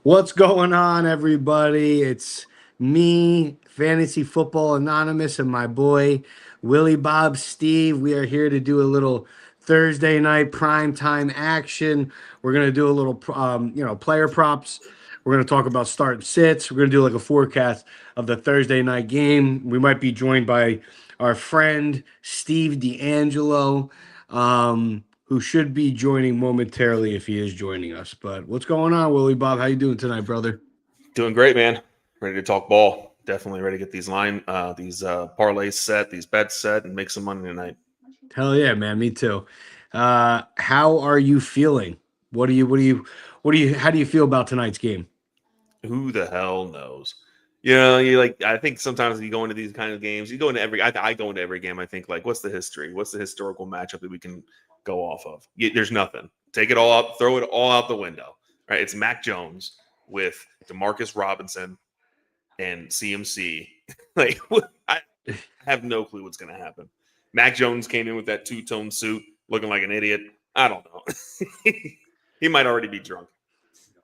What's going on, everybody? It's me, Fantasy Football Anonymous, and my boy, Willie Bob Steve. We are here to do a little Thursday night prime time action. We're going to do a little, player props. We're going to talk about start and sits. We're going to do like a forecast of the Thursday night game. We might be joined by our friend, Steve D'Angelo. Who should be joining momentarily if he is joining us. But what's going on, Willie Bob? How you doing tonight, brother? Doing great, man. Ready to talk ball. Definitely ready to get these parlays set, these bets set, and make some money tonight. Hell yeah, man. Me too. How are you feeling? How do you feel about tonight's game? Who the hell knows? You know, you like. I think sometimes you go into these kind of games. You go into every. I go into every game. I think like, what's the history? What's the historical matchup that we can go off of? There's nothing. Take it all up. Throw it all out the window. Right? It's Mac Jones with Demarcus Robinson and CMC. Like, I have no clue what's going to happen. Mac Jones came in with that two-tone suit, looking like an idiot. I don't know. He might already be drunk.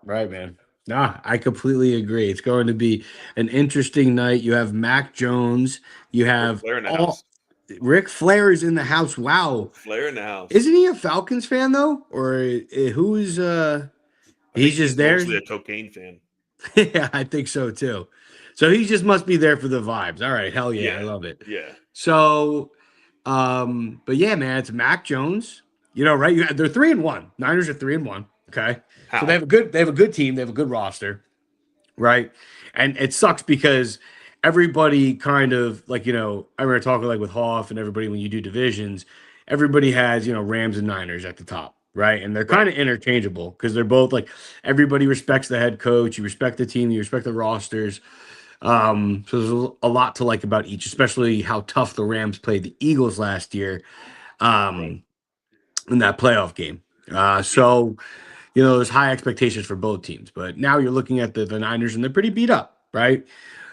Right, man. Nah, I completely agree. It's going to be an interesting night. You have Mac Jones. You have Flair in the house. Ric Flair is in the house. Wow. Flair in the house. Isn't he a Falcons fan though? Or who's he's just there? Mostly a cocaine fan. Yeah, I think so too. So he just must be there for the vibes. All right, hell yeah, I love it. Yeah. So, but yeah, man, it's Mac Jones. You know, right? They're 3-1. Niners are 3-1. Okay, How? so they have a good team. They have a good roster, right? And it sucks because everybody kind of like I remember talking like with Hoff and everybody when you do divisions, everybody has Rams and Niners at the top. Right. And they're kind of interchangeable because they're both like everybody respects the head coach. You respect the team. You respect the rosters. So there's a lot to like about each, especially how tough the Rams played the Eagles last year in that playoff game. So, there's high expectations for both teams. But now you're looking at the Niners and they're pretty beat up. Right.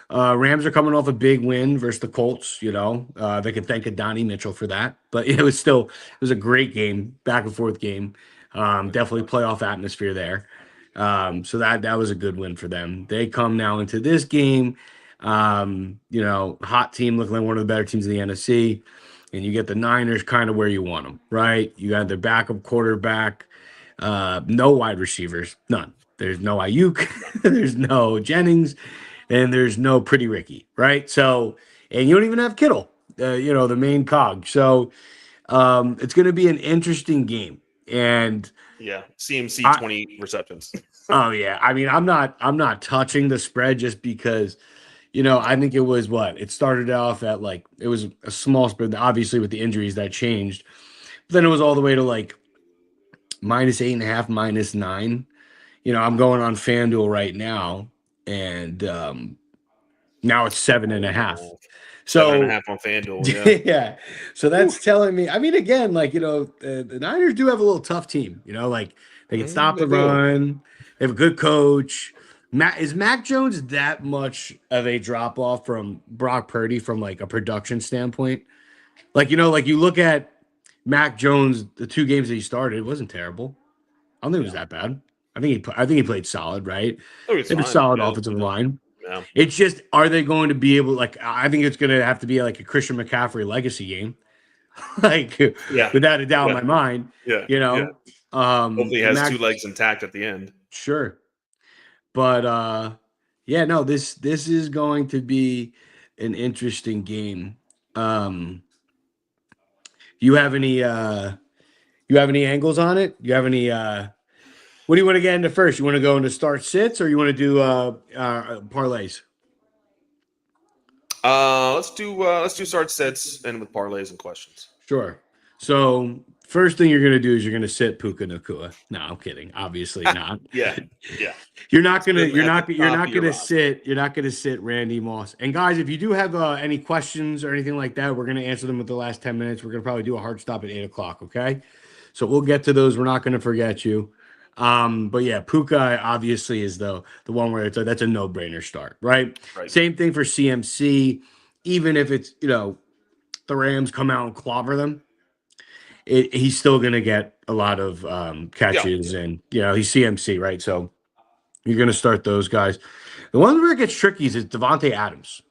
Rams are coming off a big win versus the Colts. They can thank Adonai Mitchell for that. But it was a great game, back and forth game. Definitely playoff atmosphere there. So that was a good win for them. They come now into this game, hot team looking like one of the better teams in the NFC. And you get the Niners kind of where you want them, right? You got their backup quarterback, no wide receivers, none. There's no Ayuk, there's no Jennings, and there's no Pretty Ricky, right? So, and you don't even have Kittle, the main cog. So, it's going to be an interesting game. And yeah, CMC 20 receptions. Oh yeah, I mean, I'm not touching the spread just because, I think it was it started off at it was a small spread. Obviously, with the injuries that changed, but then it was all the way to -8.5, -9. I'm going on FanDuel right now, and now it's 7.5. So 7.5 on FanDuel. Yeah. So that's telling me. I mean, again, the Niners do have a little tough team. They can stop the run. They have a good coach. Is Mac Jones that much of a drop off from Brock Purdy from a production standpoint? You look at Mac Jones, the 2 games that he started, it wasn't terrible. I don't think it was that bad. I think he played solid, right? They have a solid offensive line. Yeah. It's just, are they going to be able? I think it's going to have to be a Christian McCaffrey legacy game, without a doubt in my mind. Yeah. Hopefully, he has 2 legs intact at the end. Sure. But this is going to be an interesting game. You have any angles on it? You have any what do you want to get into first? You want to go into start sits or you want to do parlays? Let's do start sets and with parlays and questions. Sure. So first thing you're going to do is you're going to sit Puka Nacua. No, I'm kidding. Obviously not. Yeah. You're not going to sit Randy Moss. And guys, if you do have any questions or anything like that, we're going to answer them with the last 10 minutes. We're going to probably do a hard stop at 8:00. Okay. So we'll get to those. We're not going to forget you. But yeah, Puka obviously is the one where that's a no-brainer start, right? Same thing for CMC. Even if it's, the Rams come out and clobber them, he's still going to get a lot of catches and, he's CMC, right? So You're going to start those guys. The one where it gets tricky is Devontae Adams.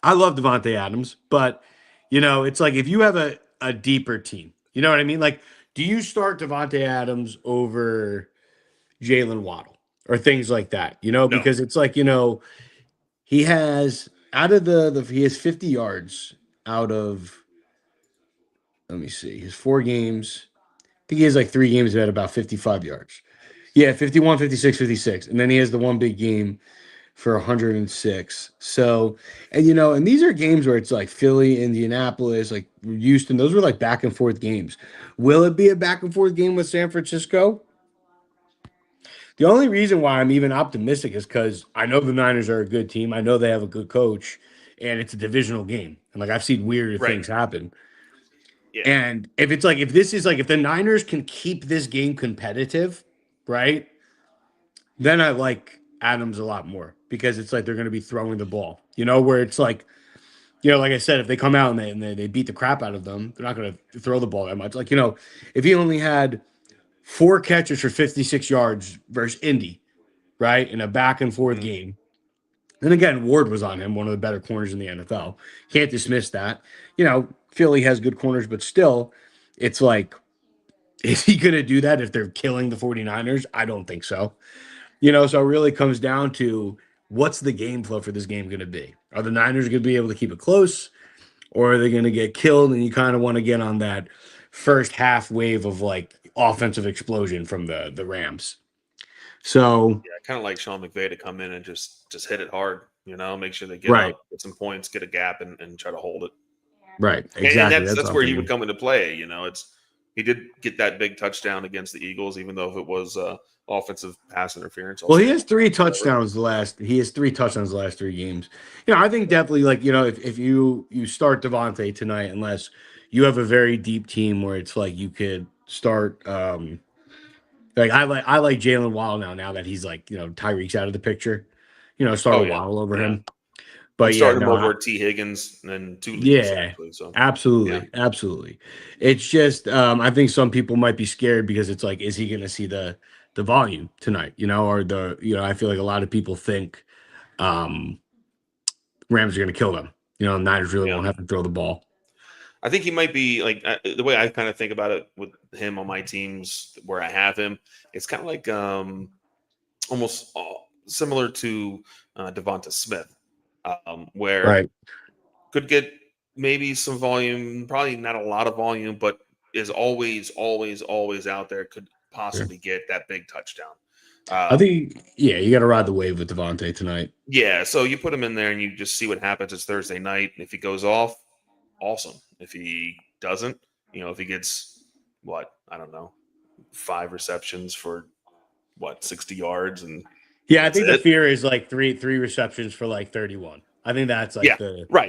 I love Devontae Adams, but it's like if you have a deeper team, you know what I mean? Like, do you start Devontae Adams over Jalen Waddle or things like that? No. Because it's like, he has out of he has 50 yards out of, let me see, his 4 games. I think he has like 3 games at about 55 yards. Yeah, 51, 56, 56. And then he has the one big game for 106. So, and these are games where it's like Philly, Indianapolis, like Houston. Those were like back and forth games. Will it be a back and forth game with San Francisco? The only reason why I'm even optimistic is because I know the Niners are a good team. I know they have a good coach, and it's a divisional game. And like I've seen weirder things happen. Yeah. And if the Niners can keep this game competitive, right? Then I like Adams a lot more because it's like they're going to be throwing the ball, where it's like, like I said, if they come out and they beat the crap out of them, they're not going to throw the ball that much. Like, if he only had 4 catches for 56 yards versus Indy, right, in a back and forth game. And again, Ward was on him, one of the better corners in the NFL. Can't dismiss that. Philly has good corners, but still, it's like, is he going to do that if they're killing the 49ers? I don't think so. So it really comes down to what's the game flow for this game going to be? Are the Niners going to be able to keep it close, or are they going to get killed? And you kind of want to get on that first half wave of like offensive explosion from the Rams. So yeah, kind of like Sean McVay to come in and just hit it hard, make sure they get up, get some points, get a gap, and try to hold it. Right, exactly. And that's where he would come into play. He did get that big touchdown against the Eagles, even though if it was offensive pass interference. Well, he has 3 touchdowns the last 3 games. I think definitely like, if you start Devontae tonight, unless you have a very deep team where it's like you could start like I like Jalen Waddle now that he's like, Tyreek's out of the picture. Start Waddle over him. But starting him over T. Higgins and 2 leagues. Yeah, absolutely. It's just I think some people might be scared because it's like, is he going to see the volume tonight? Or I feel like a lot of people think Rams are going to kill them. Niners really won't have to throw the ball. I think he might be like the way I kind of think about it with him on my teams where I have him. It's kind of like almost similar to Devonta Smith. Where could get maybe some volume, probably not a lot of volume, but is always out there, could possibly get that big touchdown. I think, you got to ride the wave with Devontae tonight. Yeah, so you put him in there and you just see what happens. It's Thursday night. If he goes off, awesome. If he doesn't, if he gets, 5 receptions for, 60 yards and I think the fear is like three receptions for like 31. I think that's like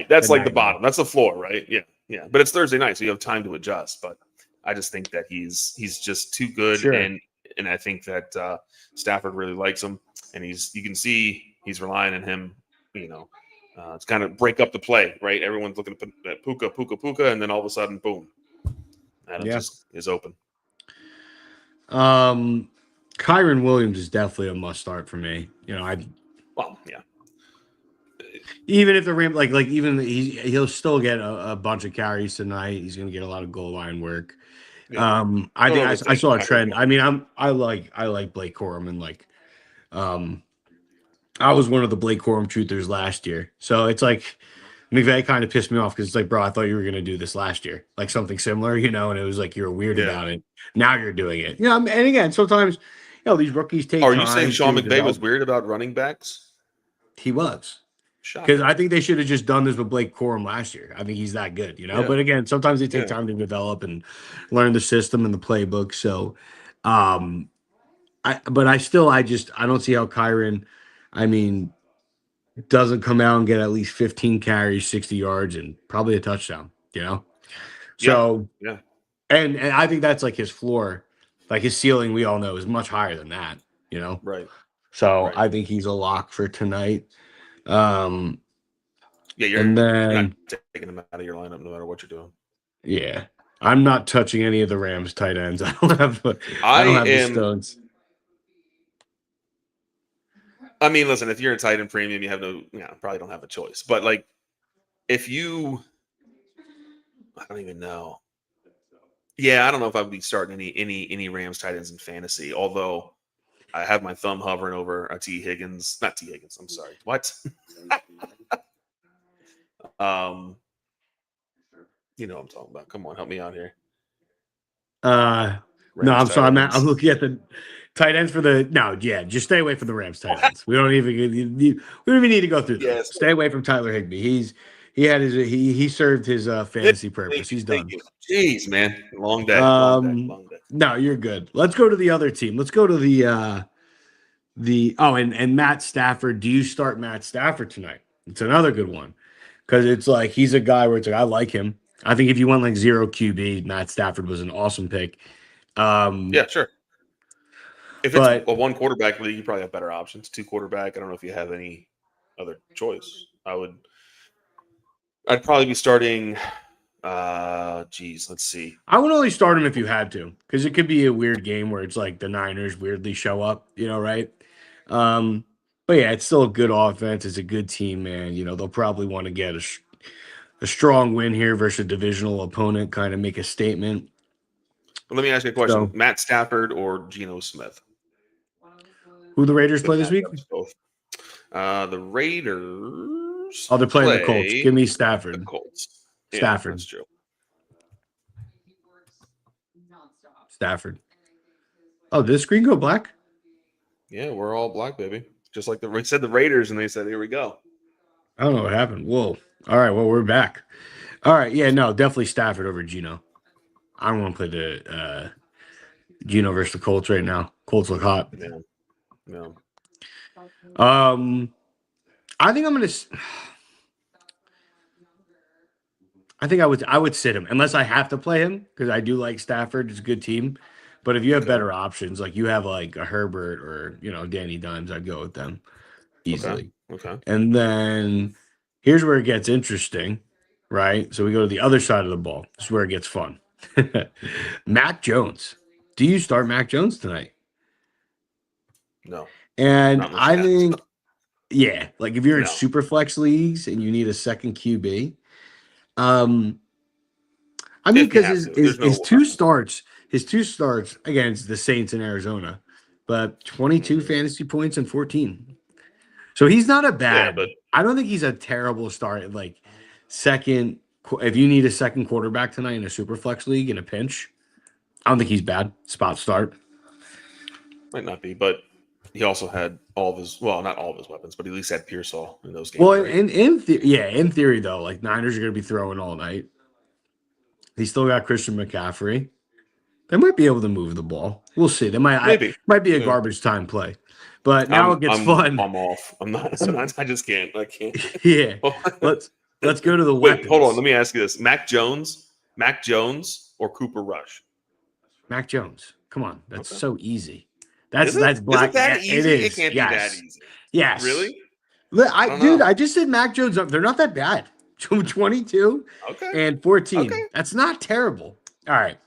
That's like the bottom. That's the floor, right? Yeah. But it's Thursday night, so you have time to adjust. But I just think that he's just too good, and I think that Stafford really likes him, and you can see he's relying on him. It's kind of break up the play, right? Everyone's looking at Puka, and then all of a sudden, boom, and it just is open. Kyren Williams is definitely a must start for me. Even if the Rams he'll still get a bunch of carries tonight. He's going to get a lot of goal line work. I think I saw a trend. I mean, I like Blake Corum, and like I was one of the Blake Corum truthers last year. So it's like McVay kind of pissed me off because it's like, bro, I thought you were going to do this last year, like something similar, and it was like you were weird about it. Now you're doing it. And again, sometimes these rookies take. Are you saying Sean McVay was weird about running backs? He was. Because I think they should have just done this with Blake Corum last year. I think he's that good, But again, sometimes they take time to develop and learn the system and the playbook. So, I don't see how Kyren, doesn't come out and get at least 15 carries, 60 yards, and probably a touchdown. So and I think that's like his floor, like his ceiling. We all know is much higher than that. Right. So I think he's a lock for tonight. You're not taking him out of your lineup no matter what you're doing. Yeah, I'm not touching any of the Rams tight ends. I don't have the stones. I mean, listen, if you're a tight end premium, you have probably don't have a choice. But like, if you, I don't even know. Yeah, I don't know if I would be starting any Rams tight ends in fantasy. Although I have my thumb hovering over a T Higgins, not T Higgins. I'm sorry. What? um, you know what I'm talking about. Come on, help me out here. No, Rams I'm tight sorry. ends. I'm looking at the tight ends for the. No, yeah, just stay away from the Rams tight ends. We don't even need to go through them. Yes. Stay away from Tyler Higbee. He served his fantasy purpose. He's Thank done. you. Jeez, man, long day, long day. No, you're good. Let's go to the other team. Let's go to and Matt Stafford. Do you start Matt Stafford tonight? It's another good one because it's like he's a guy where it's like I like him. I think if you went like 0 QB, Matt Stafford was an awesome pick. Yeah, sure. If it's a one quarterback league, you probably have better options. 2 quarterback. I don't know if you have any other choice. I'd probably be starting. Let's see. I would only start him if you had to, because it could be a weird game where it's like the Niners weirdly show up, right? But yeah, it's still a good offense. It's a good team, man. They'll probably want to get a strong win here versus a divisional opponent, kind of make a statement. Well, let me ask you a question: Matt Stafford or Geno Smith? Who the Raiders play this week? Both. The Raiders. Oh, they're playing the Colts. Give me Stafford. The Colts. Stafford. Yeah, that's true. Stafford. Oh, did the screen go black? Yeah, we're all black, baby. Just like we said the Raiders, and they said, "Here we go." I don't know what happened. Whoa. All right. Well, we're back. All right. Yeah. No, definitely Stafford over Geno. I don't want to play the Geno versus the Colts right now. Colts look hot. No. I think I'm gonna. I think I would sit him unless I have to play him because I do like Stafford. It's a good team, but if you have better options, like you have like a Herbert or Danny Dimes, I'd go with them easily. Okay. And then here's where it gets interesting, right? So we go to the other side of the ball. This is where it gets fun. Mac Jones. Do you start Mac Jones tonight? No. And I think, yeah, like if you're in super flex leagues and you need a second QB, I mean, because his two starts against the Saints in Arizona, but 22 fantasy points and 14. So he's not a bad. Yeah, but I don't think he's a terrible start. Like second, if you need a second quarterback tonight in a super flex league in a pinch, I don't think he's bad. Spot start. Might not be, but he also had all of his, well, not all of his weapons, but he at least had Pearsall in those games. Well, right? in theory though, like Niners are going to be throwing all night. He still got Christian McCaffrey. They might be able to move the ball. We'll see. They might be a garbage time play. But now it gets fun. I'm off. I'm not. I just can't. I can't. Yeah. Let's go to the weapons. Hold on. Let me ask you this: Mac Jones, or Cooper Rush? Mac Jones. Come on, that's so easy. That's Is black. it that easy? It is. It can't be that easy. Yes. Really? I just said Mac Jones. They're not that bad. 22 and 14. Okay. That's not terrible. All right.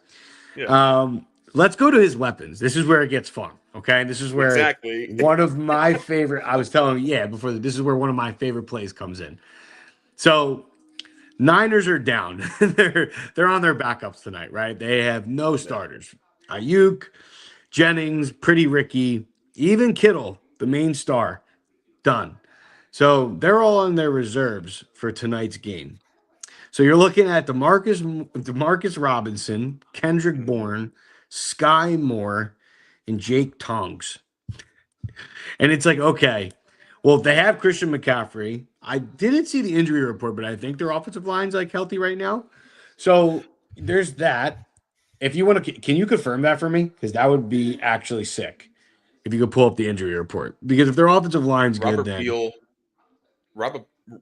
Yeah. Let's go to his weapons. This is where it gets fun. Okay. This is where one of my favorite, I was telling you, before this is where one of my favorite plays comes in. So Niners are down. They're on their backups tonight, right? They have no starters. Ayuk, Jennings, Pretty Ricky, even Kittle, the main star, done. So they're all on their reserves for tonight's game. So you're looking at Demarcus Robinson, Kendrick Bourne, Sky Moore, and Jake Tongs. And it's like, okay, well, they have Christian McCaffrey. I didn't see the injury report, but I think their offensive line's like healthy right now. So there's that. If you want to, can you confirm that for me? Because that would be actually sick if you could pull up the injury report. Because if their offensive line's good, then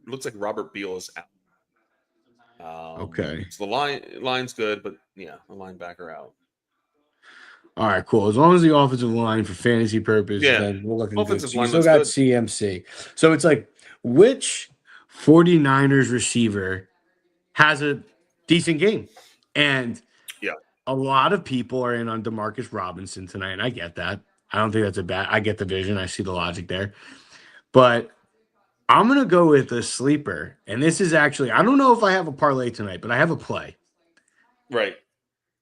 looks like Robert Beal is out. Okay. So the line's good, but the linebacker out. All right, cool. As long as the offensive line for fantasy purposes, then we're looking good. So you still got CMC. So it's like, which 49ers receiver has a decent game? And a lot of people are in on Demarcus Robinson tonight, and I get that. I don't think that's I get the vision. I see the logic there. But I'm going to go with a sleeper. And this is actually, I don't know if I have a parlay tonight, but I have a play. Right.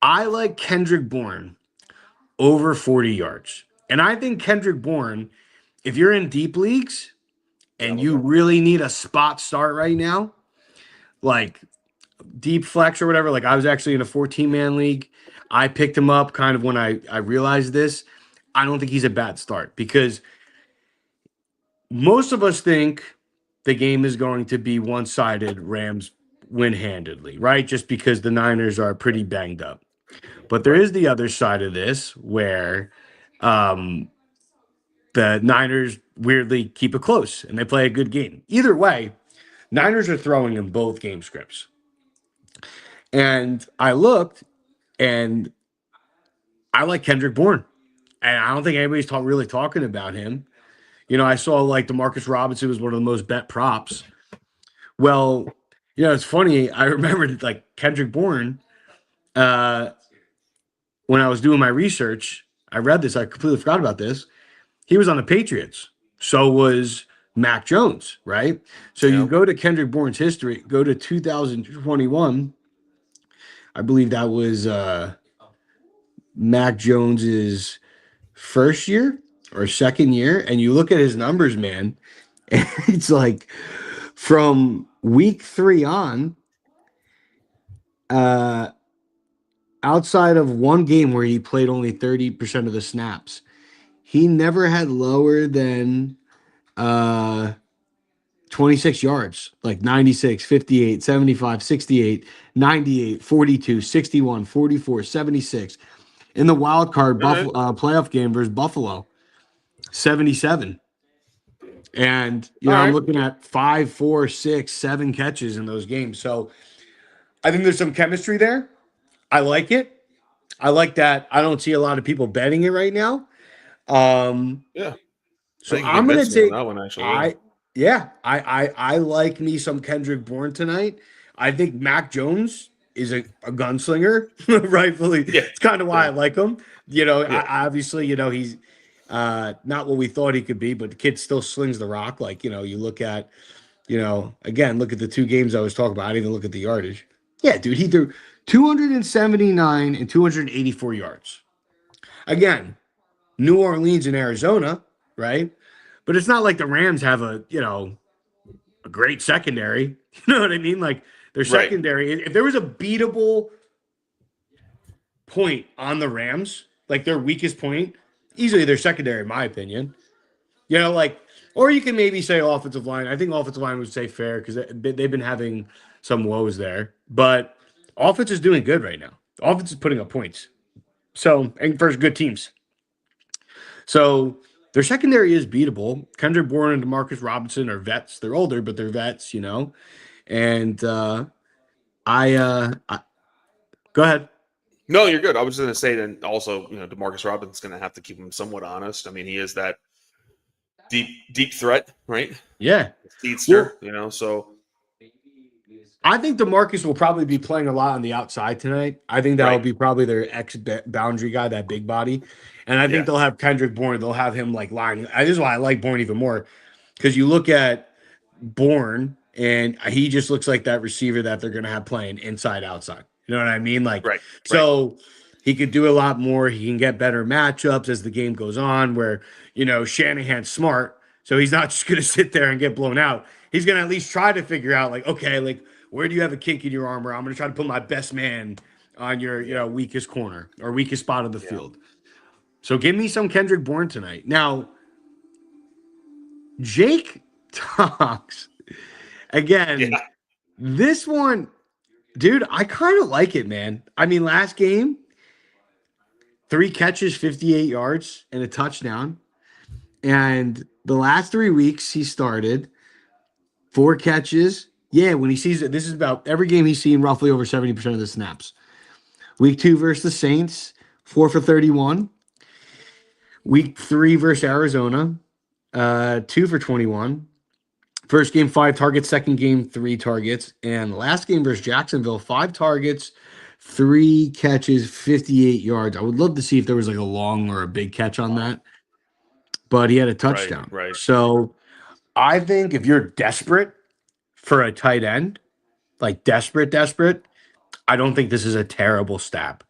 I like Kendrick Bourne over 40 yards. And I think Kendrick Bourne, if you're in deep leagues and you really need a spot start right now, like deep flex or whatever, like I was actually in a 14-man league. I picked him up kind of when I realized this. I don't think he's a bad start because most of us think the game is going to be one-sided, Rams win handedly, right? Just because the Niners are pretty banged up. But there is the other side of this where the Niners weirdly keep it close and they play a good game. Either way, Niners are throwing in both game scripts. And I looked and I like Kendrick Bourne. And I don't think anybody's really talking about him. You know, I saw like Demarcus Robinson was one of the most bet props. Well, you know, it's funny. I remembered like Kendrick Bourne, when I was doing my research, I read this. I completely forgot about this. He was on the Patriots. So was Mac Jones, right? So you go to Kendrick Bourne's history, go to 2021. I believe that was Mac Jones's first year or second year. And you look at his numbers, man, and it's like from week 3 on, outside of one game where he played only 30% of the snaps, he never had lower than 26 yards, like 96, 58, 75, 68, 98, 42, 61, 44, 76. In the wild card playoff game versus Buffalo, 77. And, you know, I'm looking at 5, 4, 6, 7 catches in those games. So I think there's some chemistry there. I like it. I like that. I don't see a lot of people betting it right now. Yeah. So I'm going to take that one actually. I like me some Kendrick Bourne tonight. I think Mac Jones is a gunslinger, rightfully. Yeah. It's kind of why I like him. You know, obviously, you know, he's not what we thought he could be, but the kid still slings the rock. Like, you know, you look at, you know, again, look at the 2 games I was talking about. I didn't even look at the yardage. Yeah, dude, he threw 279 and 284 yards. Again, New Orleans and Arizona, right? But it's not like the Rams have a, you know, a great secondary. You know what I mean? Like their secondary, if there was a beatable point on the Rams, like their weakest point, easily their secondary, in my opinion. You know, like, or you can maybe say offensive line. I think offensive line would say fair because they've been having some woes there. But offense is doing good right now. Offense is putting up points. So, and for good teams. So their secondary is beatable. Kendrick Bourne and Demarcus Robinson are vets. They're older, but they're vets, you know. And go ahead. No, you're good. I was going to say then also, you know, Demarcus Robinson's going to have to keep him somewhat honest. I mean, he is that deep threat, right? Yeah. Speedster, you know, so. I think DeMarcus will probably be playing a lot on the outside tonight. I think that will be probably their boundary guy, that big body. And I think they'll have Kendrick Bourne. They'll have him like lying. This is why I like Bourne even more. Because you look at Bourne and he just looks like that receiver that they're going to have playing inside, outside. You know what I mean? Like, so he could do a lot more. He can get better matchups as the game goes on where, you know, Shanahan's smart. So he's not just going to sit there and get blown out. He's going to at least try to figure out like, okay, like, where do you have a kink in your armor? I'm going to try to put my best man on your, you know, weakest corner or weakest spot of the field. So give me some Kendrick Bourne tonight. Now, Jake talks again. This one, dude, I kind of like it, man. I mean, last game, 3 catches, 58 yards, and a touchdown. And the last 3 weeks he started 4 catches. Yeah, when he sees it, this is about every game he's seen roughly over 70% of the snaps. Week 2 versus the Saints, 4 for 31. Week 3 versus Arizona, 2 for 21. First game, 5 targets. Second game, 3 targets. And last game versus Jacksonville, 5 targets, 3 catches, 58 yards. I would love to see if there was like a long or a big catch on that. But he had a touchdown. Right. So I think if you're desperate for a tight end, like desperate, I don't think this is a terrible stab.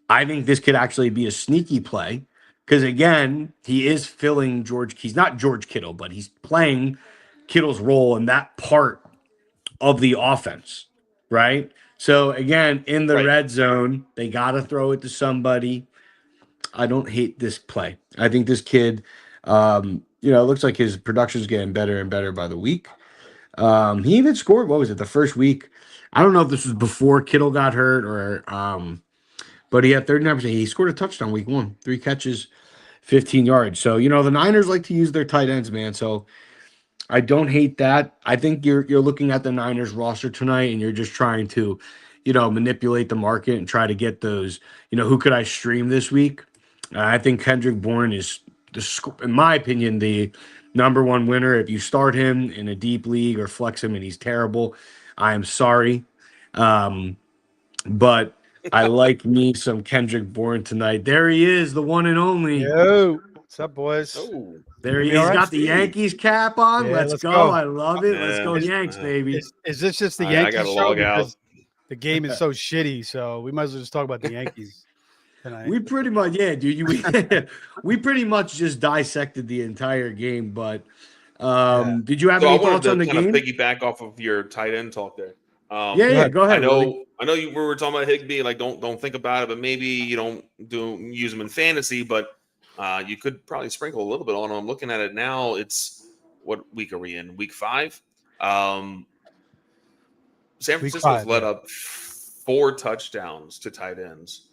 I think this could actually be a sneaky play because again, he is filling George. He's not George Kittle, but he's playing Kittle's role in that part of the offense, right? So again, in the Right. red zone, they got to throw it to somebody. I don't hate this play. I think this kid, it looks like his production's getting better and better by the week. He even scored, what was it, the first week? I don't know if this was before Kittle got hurt or but he had 39%. He scored a touchdown week 1, 3 catches, 15 yards. So, the Niners like to use their tight ends, man. So I don't hate that. I think you're looking at the Niners roster tonight and you're just trying to, manipulate the market and try to get those, who could I stream this week? I think Kendrick Bourne is, in my opinion, the number one winner. If you start him in a deep league or flex him and he's terrible, I am sorry. But I like me some Kendrick Bourne tonight. There he is, the one and only. Yo, what's up, boys? Oh, There he You is. all right, Got the Steve? Yankees cap on. Yeah, let's let's go. go. I love it. Let's Yeah. go Yanks, baby. Is this just the I Yankees gotta show? log out. Because the game is so shitty, so we might as well just talk about the Yankees tonight. We pretty much, yeah, dude. We pretty much just dissected the entire game. But did you have So I any wanted thoughts to on the kind game? of piggyback off of your tight end talk there. Yeah, go ahead. I know. Willie. I know we were talking about Higbee. Like, don't think about it, but maybe you don't use him in fantasy, but you could probably sprinkle a little bit on him. I'm looking at it now. It's what week are we in? Week 5. San Francisco's 5, led yeah. up 4 touchdowns to tight ends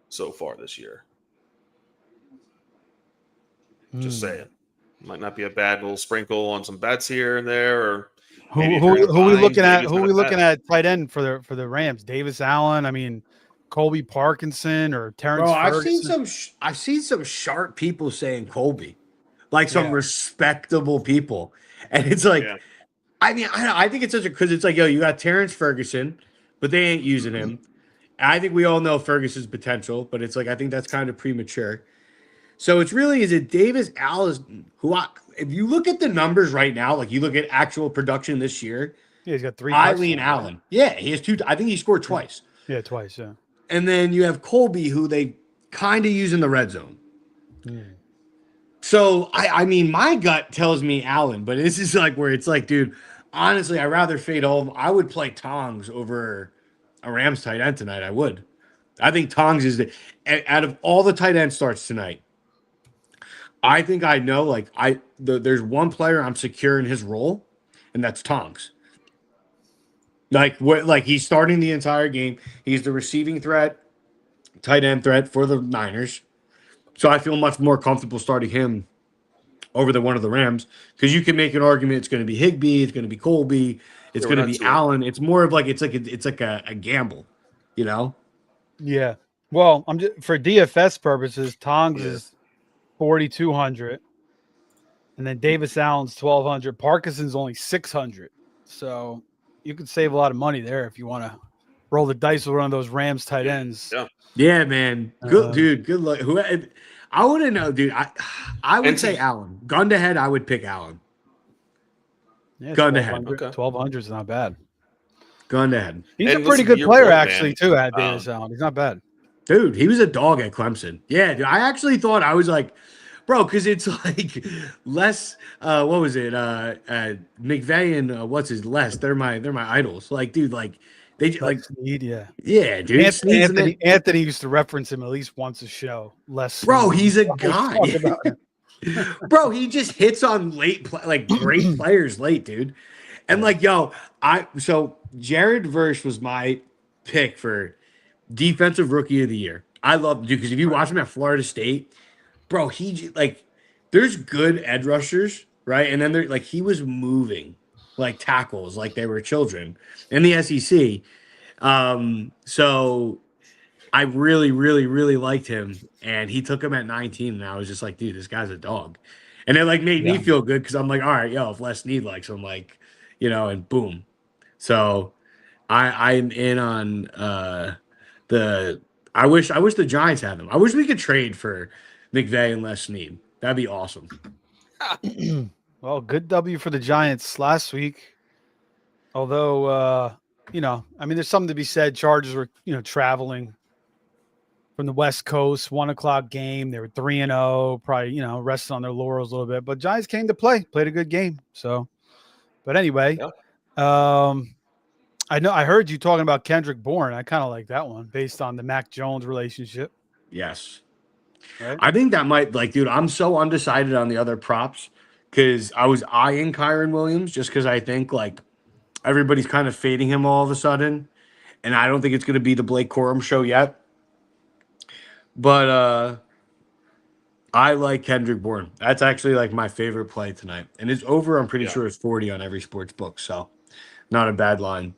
so far this year. Just saying, might not be a bad little sprinkle on some bets here and there, or Who maybe if who, you're in a who are we bind, looking maybe at? it's Who are not we a looking bet. at tight end for the Rams? Davis Allen. I mean, Colby Parkinson or Terrence Bro, Ferguson. I've seen some sharp people saying Colby, like some Yeah. respectable people, and it's like, Yeah. I mean, I think it's such a because it's like, yo, you got Terrence Ferguson, but they ain't using him. I think we all know Ferguson's potential, but it's like I think that's kind of premature. So it's really is it Davis Allen if you look at the numbers right now, like you look at actual production this year, Yeah, he's got 3. Eileen touchdowns. Allen, yeah, he has 2. I think he scored twice, Yeah, twice. Yeah. and then you have Colby, who they kind of use in the red zone. So I mean, my gut tells me Allen, but this is like where it's like, dude, honestly, I'd rather fade home. I would play Tongs over a Rams tight end tonight. I would. I think Tongs is out of all the tight end starts tonight. I think I know like there's one player I'm secure in his role, and that's Tongs. Like he's starting the entire game. He's the receiving threat, tight end threat for the Niners. So I feel much more comfortable starting him over the one of the Rams because you can make an argument it's going to be Higbee, it's going to be Colby, it's Yeah, going to we're be not sure. Allen. It's more of like it's like a gamble, you know? Yeah. Well, I'm just for DFS purposes, Tongs Yeah. is 4,200, and then Davis Allen's 1,200. Parkinson's only 600. So you could save a lot of money there if you want to roll the dice with one of those Rams tight ends. Yeah. Yeah, man. Good Um, dude. Good luck. I wouldn't know, dude. I would And say to- Allen. Gun to head, I would pick Allen. Yeah, Gun to head. 1,200 Okay. 1,200 is not bad. Gun to head. He's And a pretty listen, to good your player, point, actually, man, too, at Davis Allen. He's not bad. Dude, he was a dog at Clemson. Yeah, dude. I actually thought I was like, bro, because it's like less. What was it? McVay and what's his Les? They're my idols. Like, dude, like they like Snead, yeah. yeah, dude. Snead's in it. Anthony used to reference him at least once a show. Les Bro, Snead. he's a Always guy. talk about him. Bro, he just hits on like great players late, dude. And like, yo, so Jared Verse was my pick for defensive rookie of the year. I love dude because if you watch him at Florida State, bro, there's good edge rushers, right? And then there like he was moving like tackles like they were children in the SEC. So I really, really, really liked him, and he took him at 19, and I was just like, dude, this guy's a dog. And it like made me Yeah. feel good because I'm like, all right, yo, if Les Snead likes him, like, and boom. So I'm in on I wish the Giants had him. I wish we could trade for McVay and Les Snead. That'd be awesome. Well, Well, good W for the Giants last week. Although, I mean, there's something to be said. Chargers were, traveling from the West Coast, 1:00 game. They were 3-0, probably, resting on their laurels a little bit. But Giants came to play, played a good game. So, but anyway, I heard you talking about Kendrick Bourne. I kind of like that one based on the Mac Jones relationship. Yes. Right? I think that might, dude, I'm so undecided on the other props because I was eyeing Kyron Williams just because I think, everybody's kind of fading him all of a sudden. And I don't think it's going to be the Blake Corum show yet. But I like Kendrick Bourne. That's actually, my favorite play tonight. And it's over, I'm pretty sure it's 40 on every sports book. So not a bad line.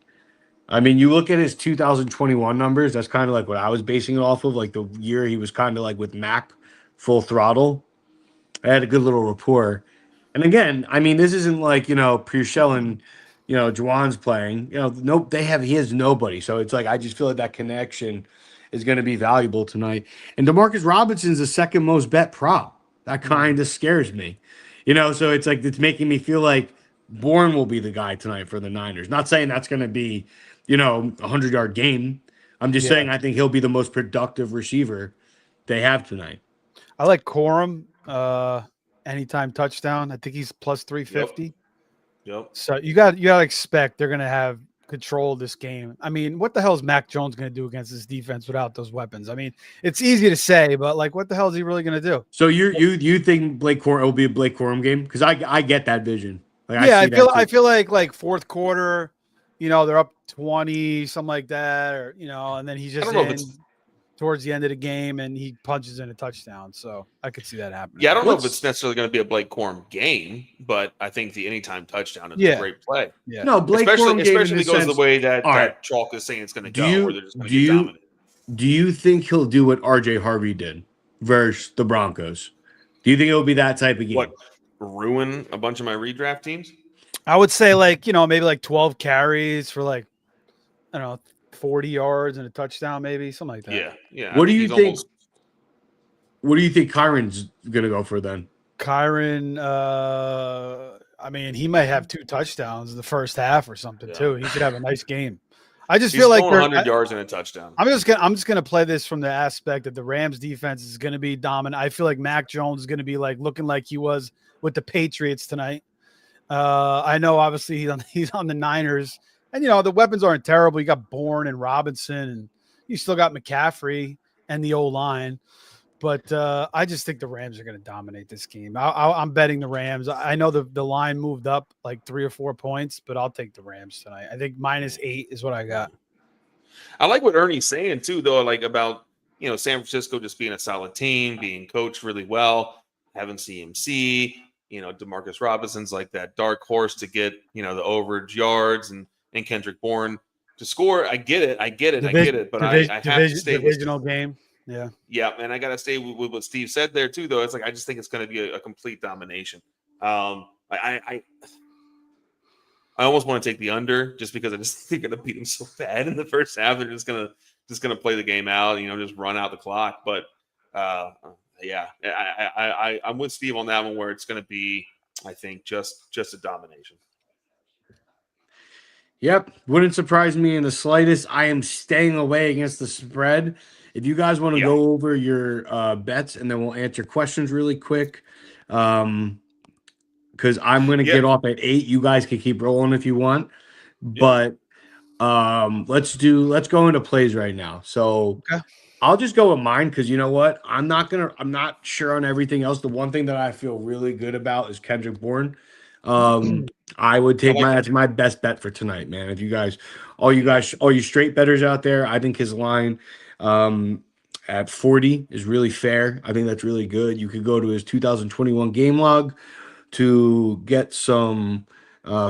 I mean, you look at his 2021 numbers, that's kind of what I was basing it off of, the year he was kind of with Mac full throttle. I had a good little rapport. And again, I mean, this isn't Purcell and, Juwan's playing. Nope, he has nobody. So it's I just feel like that connection is going to be valuable tonight. And DeMarcus Robinson's the second most bet prop. That kind of scares me. So it's it's making me feel like Bourne will be the guy tonight for the Niners. Not saying that's going to be, a 100-yard game. I'm just saying I think he'll be the most productive receiver they have tonight. I like Corum, anytime touchdown. I think he's plus 350. Yep. So you got to expect they're going to have control of this game. I mean, what the hell is Mac Jones going to do against this defense without those weapons? I mean, it's easy to say, but what the hell is he really going to do? So you think Blake Corum will be a Blake Corum game? Because I get that vision. I feel like fourth quarter, they're up 20, something like that, or and then he's just towards the end of the game and he punches in a touchdown. So I could see that happening. Yeah, I don't know if it's necessarily going to be a Blake Corum game, but I think the anytime touchdown is a great play. Yeah. No, Blake Corum especially if it goes the way that Chalk is saying it's going to go, where they're just going to get dominant. Do you think he'll do what RJ Harvey did versus the Broncos? Do you think it'll be that type of game? What, ruin a bunch of my redraft teams? I would say maybe 12 carries for I don't know, 40 yards and a touchdown, maybe something like that. Yeah. What do you think? What do you think Kyron's gonna go for then? Kyron, I mean, he might have 2 touchdowns in the first half or something too. He could have a nice game. I just feel like 100 yards and a touchdown. I'm just gonna play this from the aspect that the Rams defense is gonna be dominant. I feel like Mac Jones is gonna be looking like he was with the Patriots tonight. I know obviously he's on the Niners. And, the weapons aren't terrible. You got Bourne and Robinson, and you still got McCaffrey and the O-line. But I just think the Rams are going to dominate this game. I'm betting the Rams. I know the line moved up 3 or 4 points, but I'll take the Rams tonight. I think -8 is what I got. I like what Ernie's saying, too, though, about, San Francisco just being a solid team, being coached really well, having CMC, DeMarcus Robinson's that dark horse to get, the overage yards and Kendrick Bourne to score. I get it. But I have to stay divisional game. Yeah. Yeah. And I got to stay with what Steve said there too, though. It's I just think it's going to be a complete domination. I almost want to take the under just because I just think they're going to beat them so bad in the first half. They're just going to play the game out, just run out the clock. But I'm with Steve on that one where it's going to be, I think, just a domination. Yep, wouldn't surprise me in the slightest. I am staying away against the spread. If you guys want to go over your bets, and then we'll answer questions really quick, because I'm going to get off at 8. You guys can keep rolling if you want, but let's go into plays right now. So I'll just go with mine because you know what? I'm not sure on everything else. The one thing that I feel really good about is Kendrick Bourne. I would take that's my best bet for tonight, man. If you guys, all you straight bettors out there, I think his line at 40 is really fair. I think that's really good. You could go to his 2021 game log to get some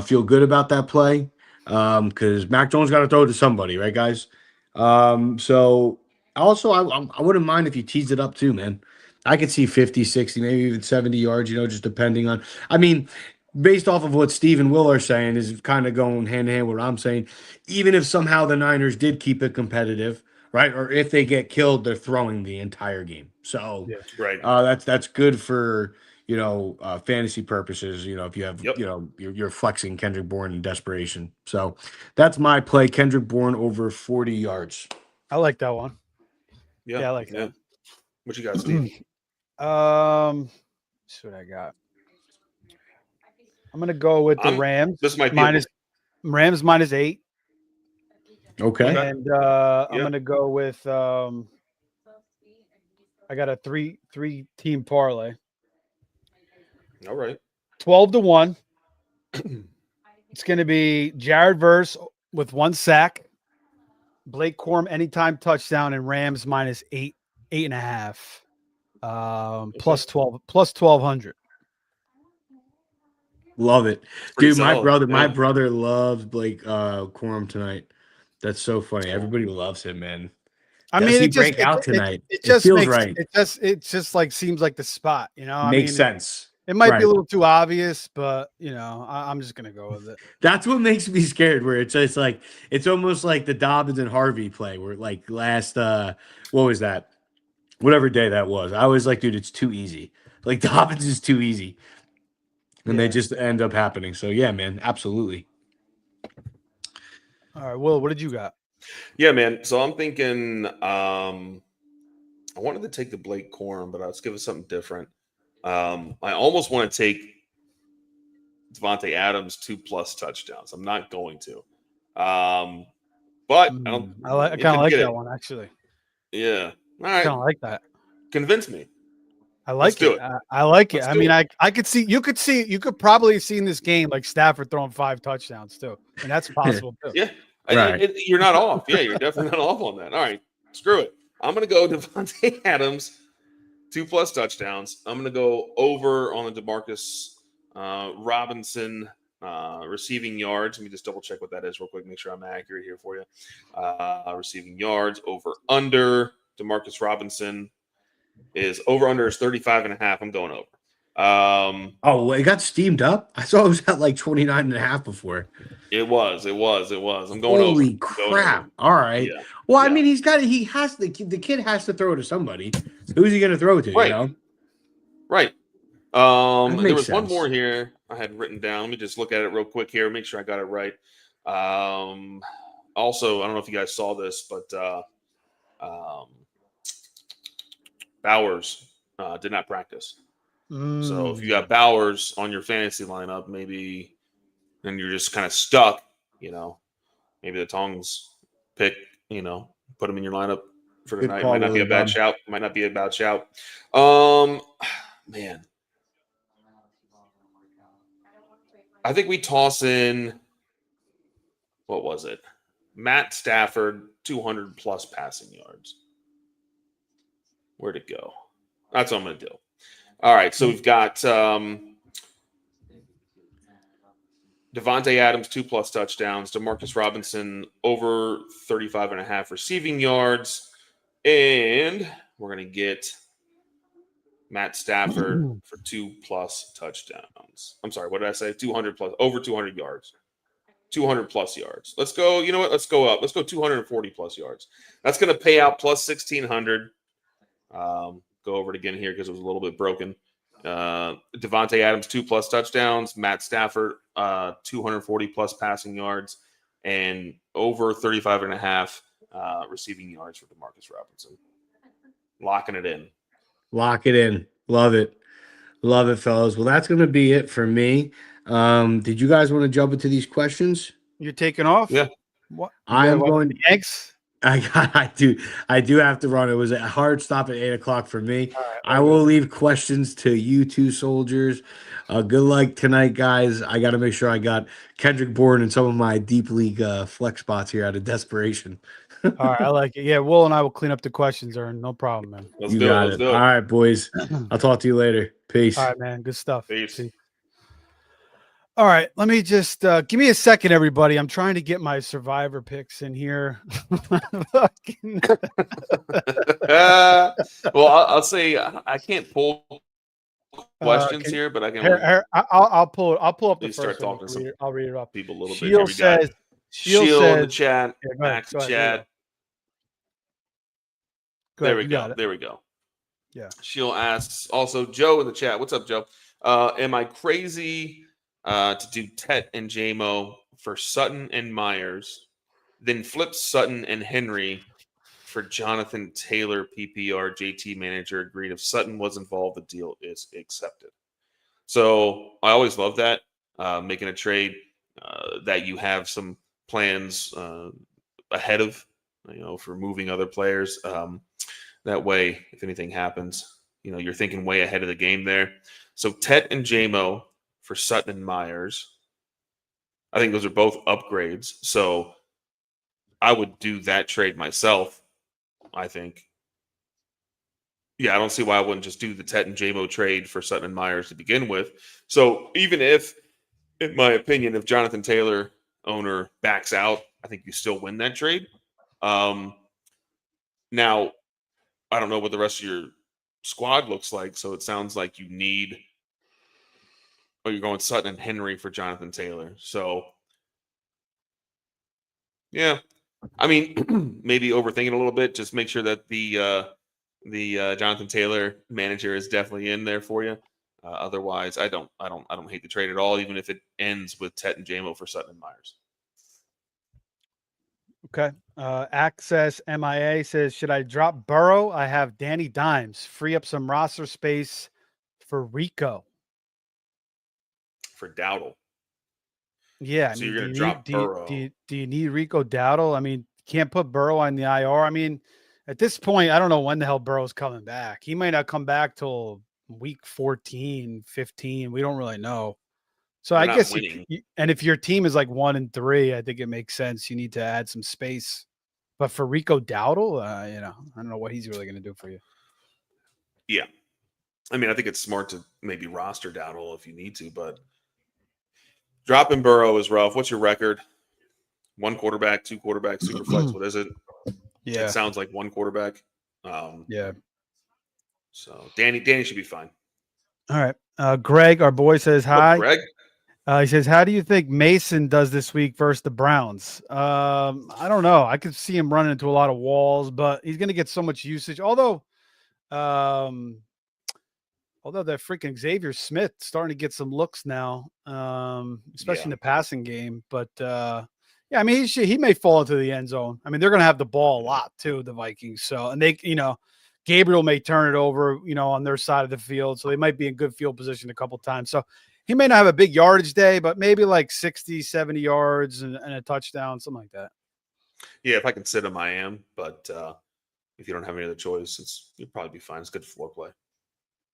feel good about that play because Mac Jones got to throw it to somebody, right, guys? So also, I wouldn't mind if you teased it up too, man. I could see 50, 60, maybe even 70 yards, just depending on – I mean – based off of what Steve and Will are saying is kind of going hand in hand with what I'm saying. Even if somehow the Niners did keep it competitive, right? Or if they get killed, they're throwing the entire game. So right. That's good for, fantasy purposes, if you have, Yep. you're flexing Kendrick Bourne in desperation. So that's my play. Kendrick Bourne over 40 yards. I like that one. Yeah, Yeah, I like yeah. that. What you got, Steve? See what I got. I'm gonna go with the Rams. This might be Rams -8. Okay. And I'm gonna go with I got a three team parlay. All right. 12-1. It's gonna be Jared Verse with 1 sack, Blake Corum anytime touchdown, and Rams -8, 8.5. Plus 1,200. Love it. Pretty Dude, solid, my brother loves Blake Corum tonight. That's so funny. Everybody loves him, man. I Does mean, he it just break out tonight? it just feels makes right. it just like seems like the spot, Makes sense. It might be Right. a little too obvious, but I'm just gonna go with it. That's what makes me scared. Where it's just like it's almost like the Dobbins and Harvey play, where like last what was that? Whatever day that was, I was like, dude, it's too easy. Like Dobbins is too easy, and they just end up happening. So yeah, man, absolutely. All right, Will, what did you got? Yeah, man. So I'm thinking I wanted to take the Blake Corum, but let's give it something different. I almost want to take Devontae Adams 2+ touchdowns. I'm not going to. But I don't. I kind of like that one, actually. Yeah. All I right. kind of like that. Convince me. I like Let's it. do it. I like it. Let's I do mean, it. I could see you could probably see in this game like Stafford throwing 5 touchdowns too, and that's possible too. Yeah. Right. You're not off. Yeah, you're definitely not off on that. All right. Screw it. I'm going to go Devontae Adams 2+ touchdowns. I'm going to go over on the DeMarcus Robinson receiving yards. Let me just double check what that is real quick. Make sure I'm accurate here for you. Receiving yards over under DeMarcus Robinson is over under is 35.5. I'm going over. Oh, it got steamed up. I saw it was at like 29.5 before. It was. I'm going Holy over. crap! All right. Yeah. Well, I mean, the kid has to throw to somebody. Who's he going to throw to? Right. Right. That There makes was one sense. more here I had written down. Let me just look at it real quick here, make sure I got it right. Also, I don't know if you guys saw this, but Bowers did not practice. So if you got Bowers on your fantasy lineup, maybe then you're just kind of stuck, maybe the Tongs pick, put him in your lineup for Good tonight. call, Might not be a Willie bad Bob. shout. Might not be a bad shout. Man. I think we toss in, what was it? Matt Stafford, 200+ passing yards. Where'd it go? That's what I'm going to do. All right, so we've got Devontae Adams, 2+ touchdowns. DeMarcus Robinson, over 35.5 receiving yards. And we're going to get Matt Stafford for 2+ touchdowns. I'm sorry, what did I say? 200+, over 200 yards. 200+ yards. Let's go. You know what? Let's go up. Let's go 240+ yards. That's going to pay out plus 1,600. Go over it again here because it was a little bit broken. Devontae Adams, 2+ touchdowns. Matt Stafford, 240+ passing yards, and over 35.5 receiving yards for DeMarcus Robinson. Locking it in. Lock it in. Love it. Love it, fellas. Well, that's going to be it for me. Did you guys want to jump into these questions? You're taking off? Yeah. What? I'm going. Yanks? I do have to run. It was a hard stop at 8:00 for me. Right, I will leave questions to you two soldiers. Good luck tonight, guys. I got to make sure I got Kendrick Bourne in some of my deep league flex spots here out of desperation. All right, I like it. Yeah, Will and I will clean up the questions, Ern. No problem, man. Let's You do it. got Let's it. do All it. right, boys. I'll talk to you later. Peace. All right, man. Good stuff. Peace. See. All right, let me just give me a second, everybody. I'm trying to get my survivor picks in here. Well, I'll say I can't pull questions here, but I can I'll pull up the Please first start one. talking to some I'll read it off. people a little bit. Shield Here we got says. Shield Shield in the says. chat. Yeah, Max go ahead, chat. Go There ahead, we you go. got it. There we go. Yeah. She'll asks also Joe in the chat. What's up, Joe? Am I crazy to do Tet and JMO for Sutton and Myers, then flip Sutton and Henry for Jonathan Taylor PPR JT manager agreed if Sutton was involved, the deal is accepted. So I always love that making a trade that you have some plans ahead of, for moving other players. That way, if anything happens, you're thinking way ahead of the game there. So Tet and JMO for Sutton and Myers. I think those are both upgrades. So I would do that trade myself, I think. Yeah, I don't see why I wouldn't just do the Tet and JMO trade for Sutton and Myers to begin with. So even if, in my opinion, if Jonathan Taylor owner backs out, I think you still win that trade. Now, I don't know what the rest of your squad looks like. So it sounds like you need, you're going Sutton and Henry for Jonathan Taylor. So, yeah, I mean, maybe overthinking a little bit. Just make sure that the Jonathan Taylor manager is definitely in there for you. Otherwise, I don't hate the trade at all, even if it ends with Tet and JMO for Sutton and Myers. Okay. Access MIA says, should I drop Burrow? I have Danny Dimes. Free up some roster space for Rico. For Dowdle. Yeah. So you're going to drop Burrow. Do you need Rico Dowdle? I mean, can't put Burrow on the IR. I mean, at this point, I don't know when the hell Burrow's coming back. He might not come back till week 14, 15. We don't really know. So I guess, and if your team is like 1-3, I think it makes sense. You need to add some space. But for Rico Dowdle, I don't know what he's really going to do for you. Yeah. I mean, I think it's smart to maybe roster Dowdle if you need to, but dropping Burrow is rough. What's your record? 1 quarterback, 2 quarterbacks, super flex. What is it? Yeah. It sounds like 1 quarterback. Yeah. So Danny should be fine. All right. Greg, our boy, says hi. Greg. He says, how do you think Mason does this week versus the Browns? I don't know. I could see him running into a lot of walls, but he's going to get so much usage. Although that freaking Xavier Smith starting to get some looks now, especially in the passing game. But yeah, I mean, he may fall into the end zone. I mean, they're going to have the ball a lot too, the Vikings. So, and they, Gabriel may turn it over, on their side of the field. So they might be in good field position a couple times. So he may not have a big yardage day, but maybe like 60, 70 yards and a touchdown, something like that. Yeah, if I can sit him, I am. But if you don't have any other choice, you'll probably be fine. It's good floor play.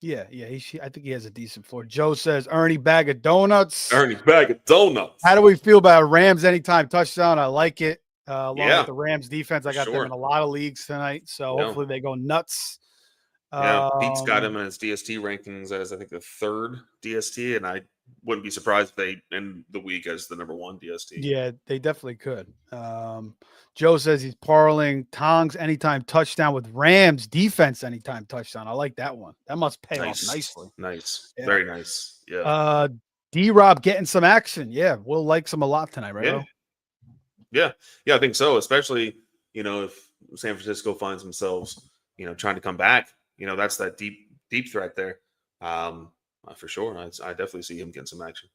Yeah. I think he has a decent floor. Joe says, Ernie bag of donuts. Ernie's bag of donuts. How do we feel about Rams anytime touchdown? I like it. Along with the Rams defense, I got them in a lot of leagues tonight. So hopefully they go nuts. Yeah, Pete's got him in his DST rankings as I think the 3rd DST, and I wouldn't be surprised if they end the week as the number 1 DST. Yeah, they definitely could. Joe says he's parlaying Tongs anytime touchdown with Rams defense anytime touchdown. I like that one. That must pay off nicely. Nice, yeah. Very nice. Yeah. D-Rob getting some action. Yeah, we'll like some a lot tonight, right? Yeah, I think so. Especially if San Francisco finds themselves trying to come back. That's that deep threat there. For sure. I definitely see him getting some action.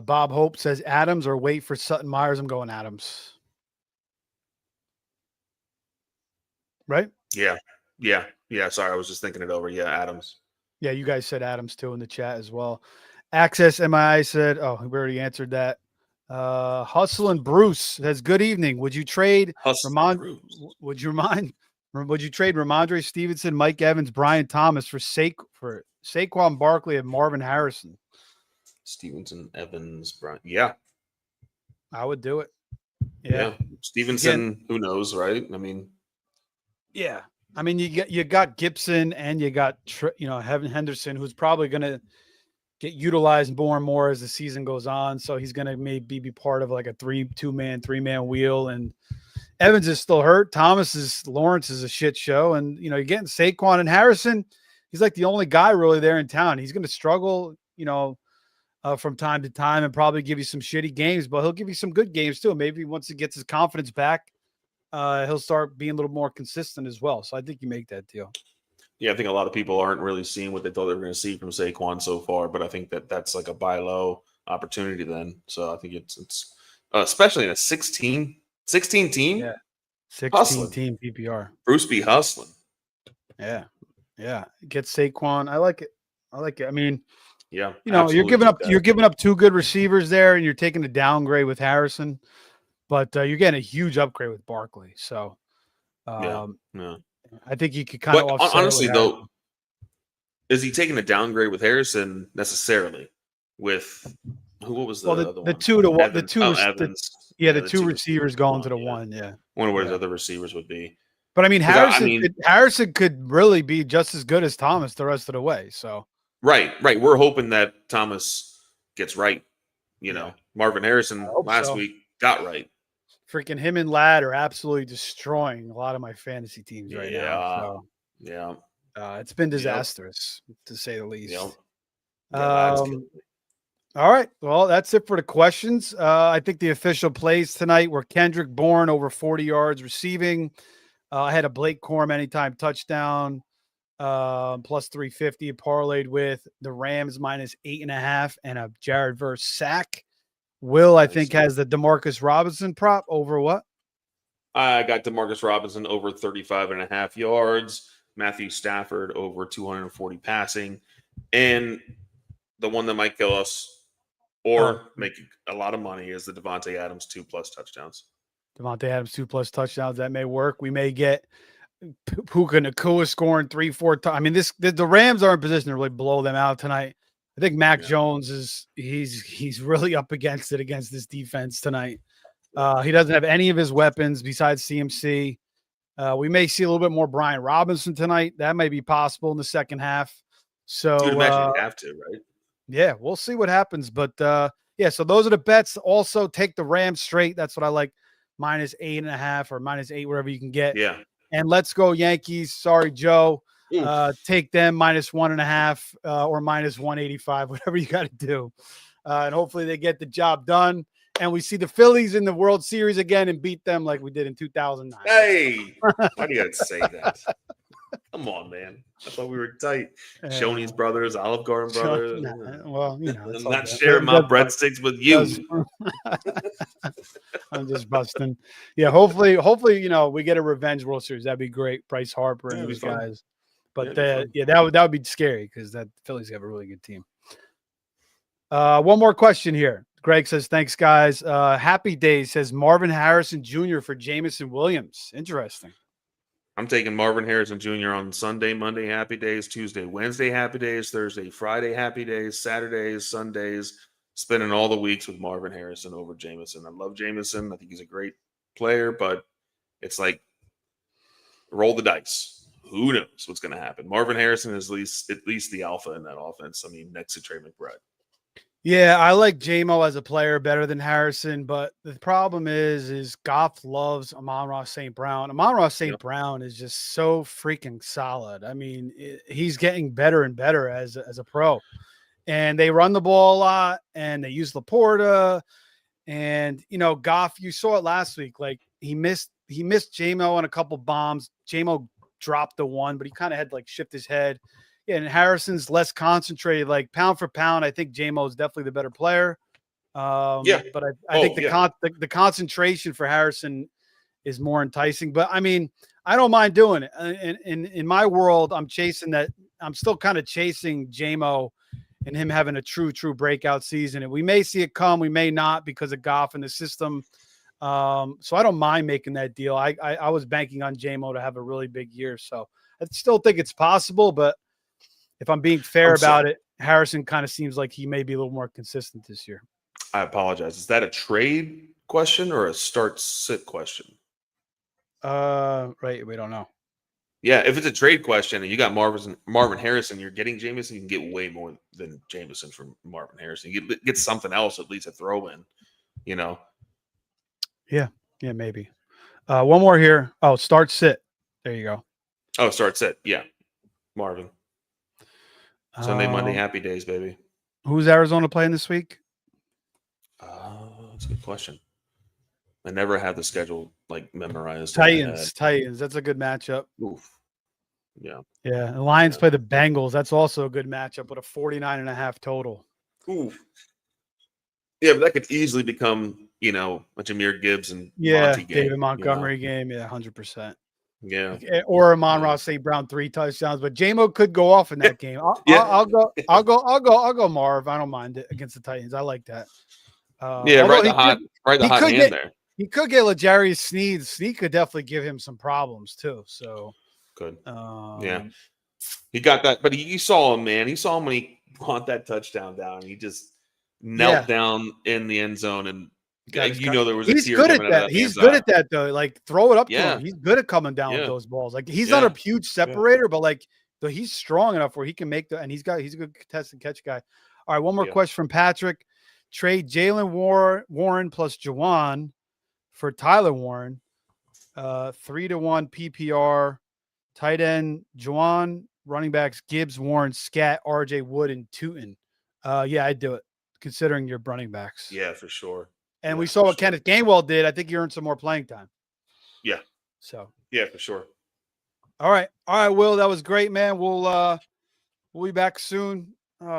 Bob Hope says Adams or wait for Sutton Myers. I'm going Adams. Right? Yeah. Sorry, I was just thinking it over. Yeah, Adams. Yeah, you guys said Adams too in the chat as well. Access MII said, we already answered that. Hustle and Bruce says, good evening. Would you trade Ramondre Stevenson, Mike Evans, Brian Thomas for Saquon Barkley and Marvin Harrison? Stevenson, Evans, Brian. Yeah. I would do it. Yeah. Stevenson, who knows, right? I mean, yeah. I mean, you got Gibson and you got Heaven Henderson, who's probably going to get utilized more and more as the season goes on. So he's going to maybe be part of like a 3-man wheel. And Evans is still hurt. Lawrence is a shit show. And, you're getting Saquon and Harrison. He's like the only guy really there in town. He's going to struggle, from time to time and probably give you some shitty games, but he'll give you some good games too. Maybe once he gets his confidence back, he'll start being a little more consistent as well. So I think you make that deal. Yeah, I think a lot of people aren't really seeing what they thought they were going to see from Saquon so far, but I think that's like a buy low opportunity then. So I think it's especially in a 16 team Yeah. 16 hustling. team PPR. Bruce be hustling. Yeah. Yeah. Get Saquon. I like it. I mean, Yeah, you're absolutely giving keep up that. you're giving up two good receivers there, and you're taking a downgrade with Harrison, but you're getting a huge upgrade with Barkley. So Yeah. I think you could kind of But offset honestly, it with though, is he taking a downgrade with Harrison necessarily? With what was the well, other the one? 2 to 1, the Evans. 2 Oh, was Evans. the the 2 two receivers going to the yeah. 1. Yeah. Wonder what his Yeah. other receivers would be. But I mean, 'Cause Harrison could really be just as good as Thomas the rest of the way. So Right. We're hoping that Thomas gets right. Yeah. Marvin I Harrison hope last so. week got right. Freaking him and Ladd are absolutely destroying a lot of my fantasy teams right now. Yeah. So it's been disastrous to say the least. Yep. Yeah, Ladd's killing me. All right. Well, that's it for the questions. I think the official plays tonight were Kendrick Bourne over 40 yards receiving. I had a Blake Corum anytime touchdown, plus 350, parlayed with the Rams minus 8.5 and a Jared Verse sack. Will, I think, has the DeMarcus Robinson prop over what? I got DeMarcus Robinson over 35.5 yards, Matthew Stafford over 240 passing, and the one that might kill us or make a lot of money is the Devontae Adams 2+ touchdowns. Devontae Adams 2+ touchdowns. That may work. We may get Puka Nacua scoring 3-4 times. I mean, the Rams are in position to really blow them out tonight. I think Mac Jones he's really up against it against this defense tonight. He doesn't have any of his weapons besides CMC. We may see a little bit more Brian Robinson tonight. That may be possible in the second half. So you'd imagine you'd have to, right? Yeah, we'll see what happens. But so those are the bets. Also, take the Rams straight. That's what I like. minus 8.5 or minus 8, wherever you can get. Yeah. And let's go Yankees. Sorry, Joe. Take them minus 1.5 or minus 185, whatever you got to do. And hopefully they get the job done. And we see the Phillies in the World Series again and beat them like we did in 2009. Hey, why do you have to say that? Come on, man. I thought we were tight. Shoney's brothers, Olive Garden brothers. Well, I'm not sharing my breadsticks with you. I'm just busting. Yeah, hopefully, we get a revenge World Series. That'd be great. Bryce Harper and those guys. But that would be scary because that Phillies have a really good team. One more question here. Greg says, thanks, guys. Happy Days says Marvin Harrison Jr. for Jameson Williams. Interesting. I'm taking Marvin Harrison Jr. on Sunday, Monday, happy days, Tuesday, Wednesday, happy days, Thursday, Friday, happy days, Saturdays, Sundays, spending all the weeks with Marvin Harrison over Jameson. I love Jameson. I think he's a great player, but it's like roll the dice. Who knows what's going to happen? Marvin Harrison is at least the alpha in that offense. I mean, next to Trey McBride. Yeah, I like JMO as a player better than Harrison, but the problem is Goff loves Amon-Ra St. Brown. Amon-Ra St. Brown is just so freaking solid. I mean, he's getting better and better as a pro. And they run the ball a lot, and they use Laporta. And, Goff, you saw it last week. Like, he missed JMO on a couple bombs. JMO dropped the one, but he kind of had to, shift his head. Yeah, and Harrison's less concentrated. Like pound for pound, I think JMO is definitely the better player. But I think the concentration for Harrison is more enticing. But I mean, I don't mind doing it. In my world, I'm chasing that. I'm still kind of chasing JMO and him having a true breakout season. And we may see it come, we may not because of Goff and the system. So I don't mind making that deal. I was banking on JMO to have a really big year. So I still think it's possible, but if I'm being fair about it, Harrison kind of seems like he may be a little more consistent this year. I apologize. Is that a trade question or a start-sit question? Right. We don't know. Yeah, if it's a trade question and you got Marvin Harrison, you're getting Jameson, you can get way more than Jameson from Marvin Harrison. You get something else at least to throw in, Yeah, maybe. One more here. Oh, start-sit. There you go. Oh, start-sit. Yeah, Marvin. Sunday, Monday, happy days, baby. Who's Arizona playing this week? That's a good question. I never had the schedule memorized. Titans. That's a good matchup. Oof. Yeah. Yeah. The Lions Yeah. play the Bengals. That's also a good matchup with a 49.5 total. Ooh. Yeah, but that could easily become, a Jahmyr Gibbs and Yeah. Monty game. David Montgomery game. Yeah. 100%. Yeah. Or Amon-Ra St. Brown 3 touchdowns, but J-Mo could go off in that game. Yeah. I'll go Marv. I don't mind it against the Titans. I like that. Yeah, although right the hot hand there. He could get L'Jarius Sneed. Sneed could definitely give him some problems too. So Good. Yeah. He got that, but he saw him, man. He saw him when he caught that touchdown down. He just knelt down in the end zone, and there was a tear coming out of that. He's good at that though. Like throw it up to Yeah. him. He's good at coming down with those balls. Like he's not a huge separator, but like he's strong enough where he can make and he's a good test and catch guy. All right, one more question from Patrick. Trade Jalen Warren plus Juwan for Tyler Warren. 3-1 PPR. Tight end Juwan. Running backs Gibbs, Warren, Scat, RJ Wood, and Tootin. Yeah, I'd do it, considering your running backs. Yeah, for sure. And we saw what Kenneth Gainwell did. I think he earned some more playing time. Yeah. So. Yeah, for sure. All right, Will. That was great, man. We'll be back soon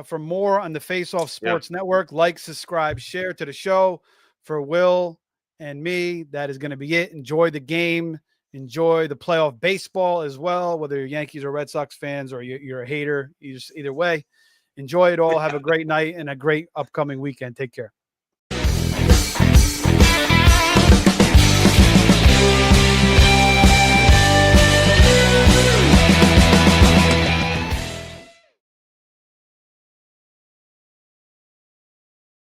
for more on the Face Off Sports Network. Like, subscribe, share to the show. For Will and me, that is going to be it. Enjoy the game. Enjoy the playoff baseball as well, whether you're Yankees or Red Sox fans or you're a hater. Either way, enjoy it all. Have a great night and a great upcoming weekend. Take care.